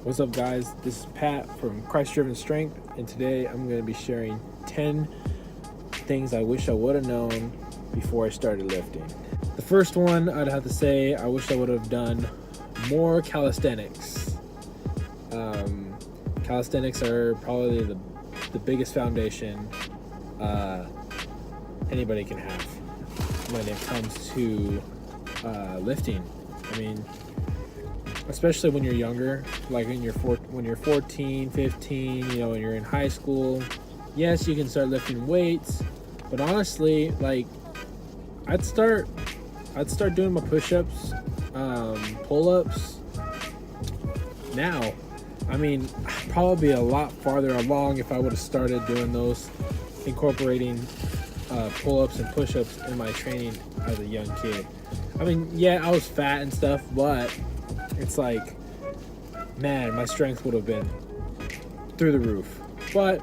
What's up, guys? This is Pat from Christ Driven Strength, and today I'm going to be sharing 10 things I wish I would have known before I started lifting. The first one, I'd have to say, I wish I would have done more calisthenics. Calisthenics are probably the biggest foundation anybody can have when it comes to lifting. I mean, especially when you're younger, like when you're 14, 15, when you're in high school. Yes, you can start lifting weights, but honestly, like I'd start doing my push-ups, pull-ups now. I mean, I'd probably be a lot farther along if I would have started doing those, incorporating pull-ups and push-ups in my training as a young kid. I mean, yeah, I was fat and stuff, but it's like, man, my strength would have been through the roof. But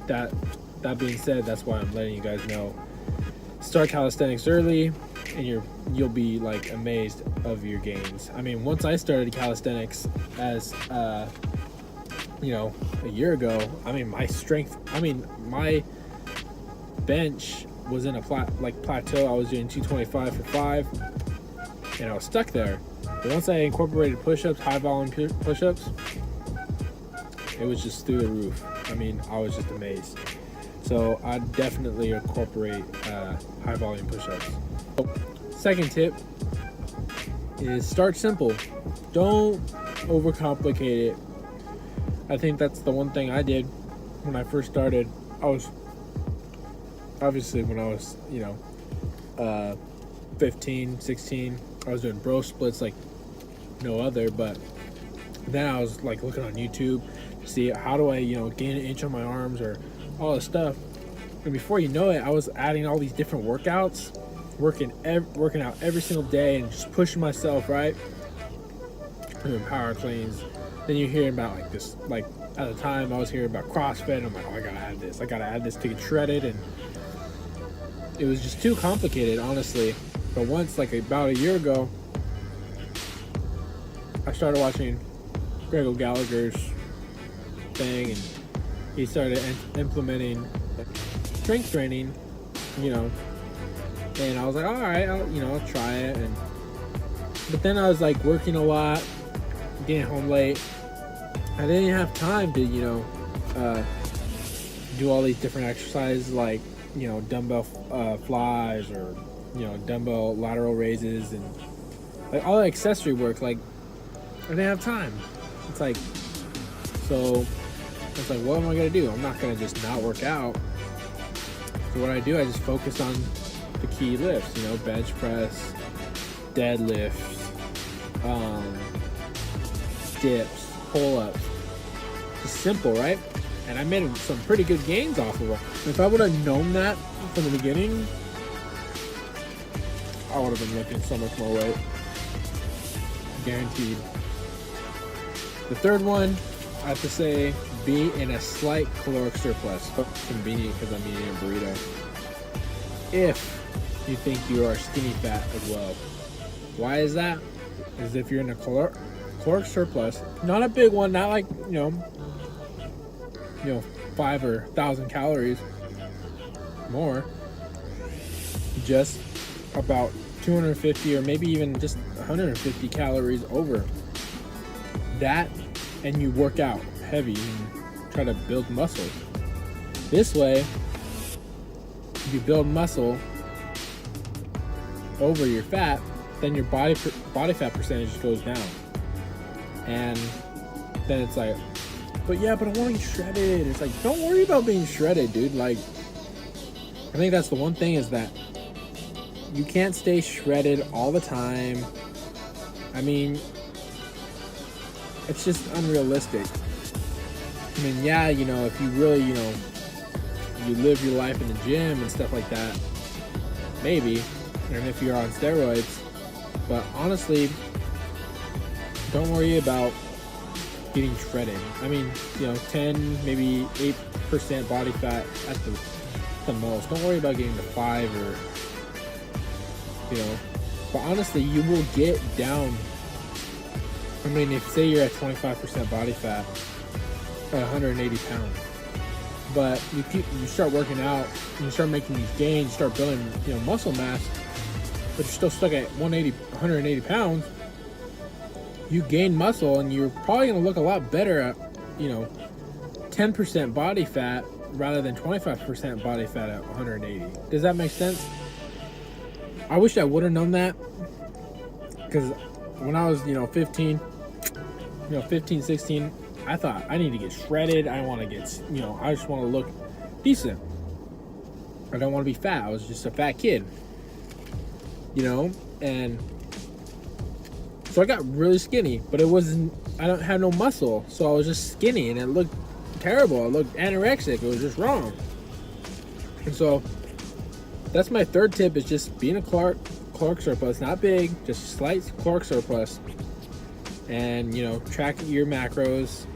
that being said, that's why I'm letting you guys know. Start calisthenics early, and you'll be like amazed of your gains. I mean, once I started calisthenics as a year ago, I mean, my bench was in a plateau. I was doing 225 for 5, and I was stuck there. But once I incorporated push-ups, high volume push-ups, it was just through the roof. I mean, I was just amazed. So I'd definitely incorporate high volume push-ups. Second tip is start simple. Don't overcomplicate it. I think that's the one thing I did when I first started. I was obviously, when I was 15, 16, I was doing bro splits like no other. But then I was like looking on YouTube to see how do I gain an inch on my arms or all this stuff. And before you know it, I was adding all these different workouts, working out every single day and just pushing myself, right? Doing power cleans. Then you're hearing about like this, like at the time I was hearing about CrossFit, and I'm like, oh, I gotta add this to get shredded, and it was just too complicated, honestly. But once, like about a year ago, I started watching Greg Gallagher's thing, and he started implementing strength training, and I was like, all right, I'll try it. But then I was like working a lot, getting home late. I didn't have time to, do all these different exercises like, dumbbell flies or, dumbbell lateral raises and like all the accessory work. Like, I didn't have time. It's like, so it's like, what am I gonna do? I'm not gonna just not work out. So what I do, I just focus on the key lifts, bench press, deadlifts, dips, pull-ups. Just simple, right? And I made some pretty good gains off of it. If I would have known that from the beginning, I would have been lifting so much more weight. Guaranteed. The third one, I have to say, be in a slight caloric surplus. Convenient because I'm eating a burrito. If you think you are skinny fat as well. Why is that? Because if you're in a caloric surplus, not a big one, not like 5 or 1,000 calories more, just about 250 or maybe even just 150 calories over that, and you work out heavy and try to build muscle. This way, if you build muscle over your fat, then your body fat percentage goes down. And then it's like, but I want to be shredded. It's like, don't worry about being shredded, dude. Like, I think that's the one thing, is that you can't stay shredded all the time. I mean, it's just unrealistic. I mean, if you really, you live your life in the gym and stuff like that, maybe, and if you're on steroids. But honestly, don't worry about getting shredded. I mean, 10, maybe 8% body fat at the most. Don't worry about getting to 5 or, But honestly, you will get down I mean, if say you're at 25% body fat at 180 pounds, but you start working out, and you start making these gains, you start building, muscle mass, but you're still stuck at 180 pounds, you gain muscle, and you're probably going to look a lot better at, 10% body fat rather than 25% body fat at 180. Does that make sense? I wish I would have known that, because when I was, 15, 16, I thought I need to get shredded. I want to get, I just want to look decent. I don't want to be fat. I was just a fat kid, and so I got really skinny, but I don't have no muscle. So I was just skinny, and it looked terrible. It looked anorexic. It was just wrong. And so that's my third tip, is just being a caloric surplus. Not big, just slight caloric surplus. And, track your macros.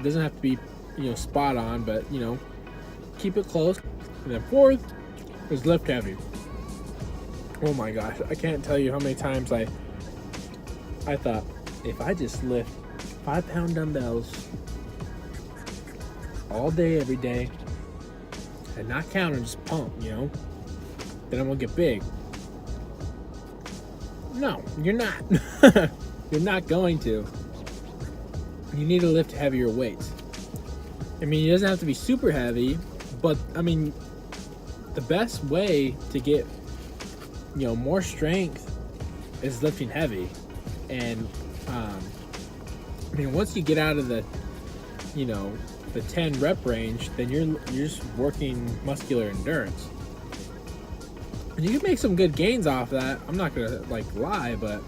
Doesn't have to be, spot on, but, keep it close. And then fourth is lift heavy. Oh my gosh, I can't tell you how many times I thought, if I just lift 5-pound dumbbells all day, every day, and not count and just pump, then I'm gonna get big. No, you're not. You're not going to. You need to lift heavier weights. I mean, it doesn't have to be super heavy, but I mean, the best way to get, more strength is lifting heavy. And once you get out of the, the 10 rep range, then you're just working muscular endurance. And you can make some good gains off that. I'm not gonna lie, but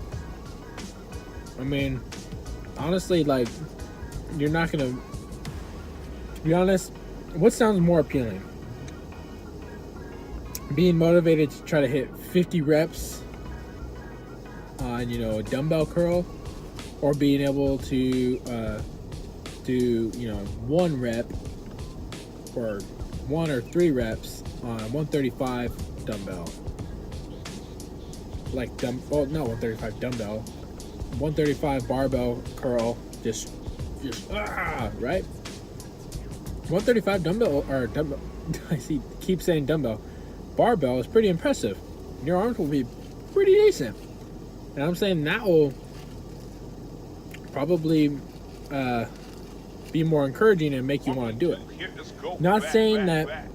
honestly, you're not gonna, to be honest, what sounds more appealing? Being motivated to try to hit 50 reps on, a dumbbell curl, or being able to do, 1 rep or 1 or 3 reps on 135 dumbbell. Not 135 dumbbell, 135 barbell curl, just right? 135 dumbbell, or dumbbell, keep saying dumbbell, barbell is pretty impressive. Your arms will be pretty decent. And I'm saying that will probably be more encouraging and make you want to do it. Not saying that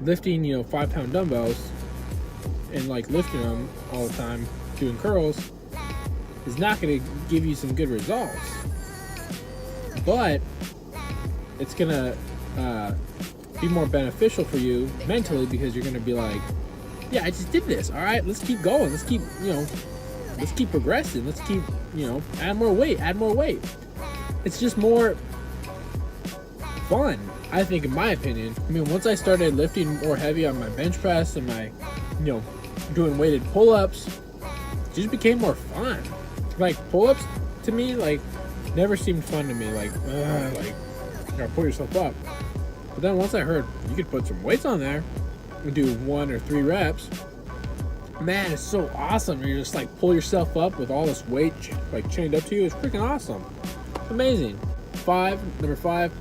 lifting, 5-pound dumbbells and lifting them all the time, doing curls, is not going to give you some good results. But it's going to be more beneficial for you mentally, because you're going to be like, yeah, I just did this. All right, let's keep going. Let's keep, let's keep progressing. Let's keep, add more weight. It's just more fun, I think, in my opinion. Once I started lifting more heavy on my bench press and my, doing weighted pull-ups, it just became more fun. Pull-ups to me, never seemed fun to me. Pull yourself up. But then once I heard you could put some weights on there and do 1 or 3 reps, man, it's so awesome. You just pull yourself up with all this weight chained up to you. It's freaking awesome. It's amazing. Number 5,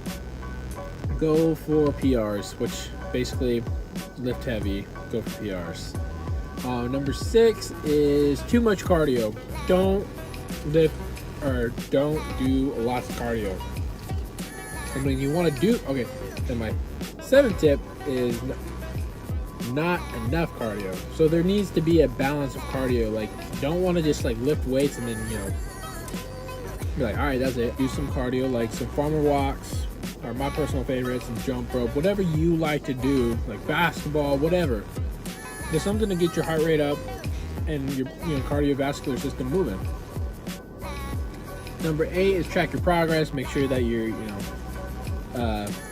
go for PRs, which basically lift heavy, go for PRs. Number 6 is too much cardio. Don't lift or don't do lots of cardio. You want to do, okay, then my 7th tip is not enough cardio. So there needs to be a balance of cardio. You don't want to just lift weights and then, be all right, that's it. Do some cardio, some farmer walks are my personal favorites, and jump rope, whatever you like to do, basketball, whatever. There's something to get your heart rate up and your cardiovascular system moving. Number 8 is track your progress. Make sure that you're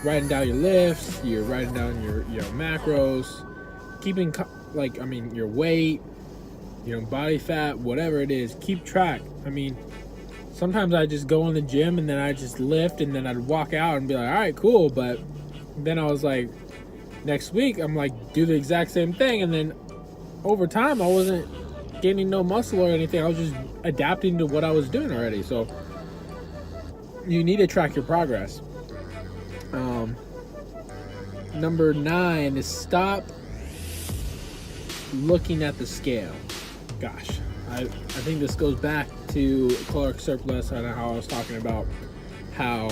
writing down your lifts, you're writing down your macros, keeping your weight, body fat, whatever it is. Keep track. Sometimes I just go in the gym and then I just lift, and then I'd walk out and be like, all right, cool. But then I was like, next week I'm do the exact same thing, and then over time I wasn't gaining no muscle or anything. I was just adapting to what I was doing already. So you need to track your progress. Number 9 is stop looking at the scale. Gosh, I think this goes back to caloric surplus and how I was talking about how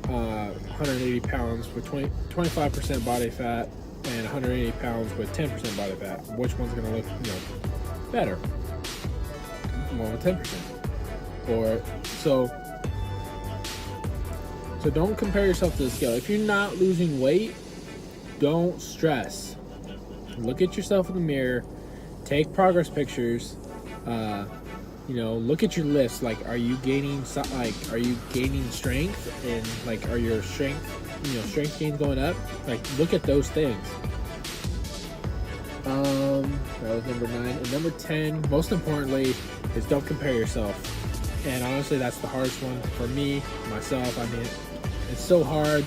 180 pounds with 25% body fat and 180 pounds with 10% body fat. Which one's going to look, better? More with 10%. Or so don't compare yourself to the scale. If you're not losing weight, don't stress. Look at yourself in the mirror, take progress pictures, look at your lifts. Like, are you gaining strength, and like, are your strength gains going up? Like, look at those things. That was number 9. And number 10, most importantly, is don't compare yourself. And honestly, that's the hardest one for me, myself. I mean, it's so hard.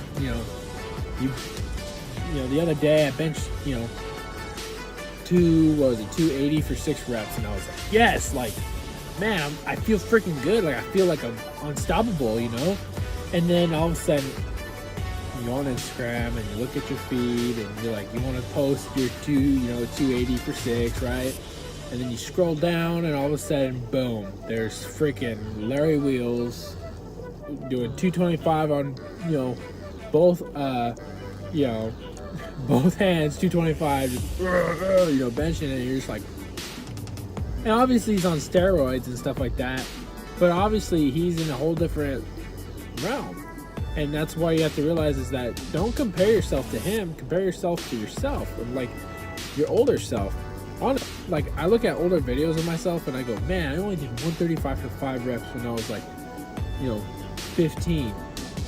The other day I benched, 280 for 6 reps, and I was like, yes, like, man, I feel freaking good. Like, I feel like I'm unstoppable, And then all of a sudden, you go on Instagram and you look at your feed, and you're like, you want to post your 280 for 6, right? And then you scroll down, and all of a sudden, boom, there's freaking Larry Wheels doing 225 on, both hands, 225, benching it, and you're just like, and obviously he's on steroids and stuff like that, but obviously he's in a whole different realm. And that's why you have to realize is that don't compare yourself to him, compare yourself to yourself, and like your older self. Like, I look at older videos of myself and I go, man, I only did 135 for 5 reps when I was like, 15.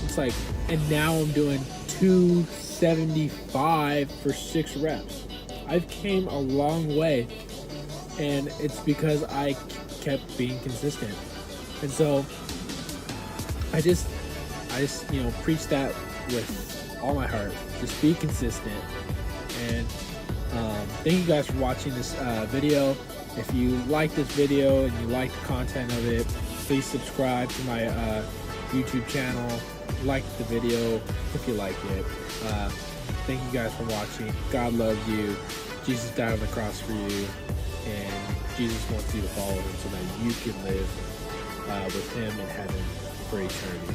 It's like, and now I'm doing 275 for 6 reps. I've came a long way, and it's because I kept being consistent. And so I just preach that with all my heart. Just be consistent. And thank you guys for watching this video. If you like this video and you like the content of it, please subscribe to my YouTube channel. Like the video if you like it. Thank you guys for watching. God loves you. Jesus died on the cross for you, and Jesus wants you to follow him so that you can live with him in heaven for eternity.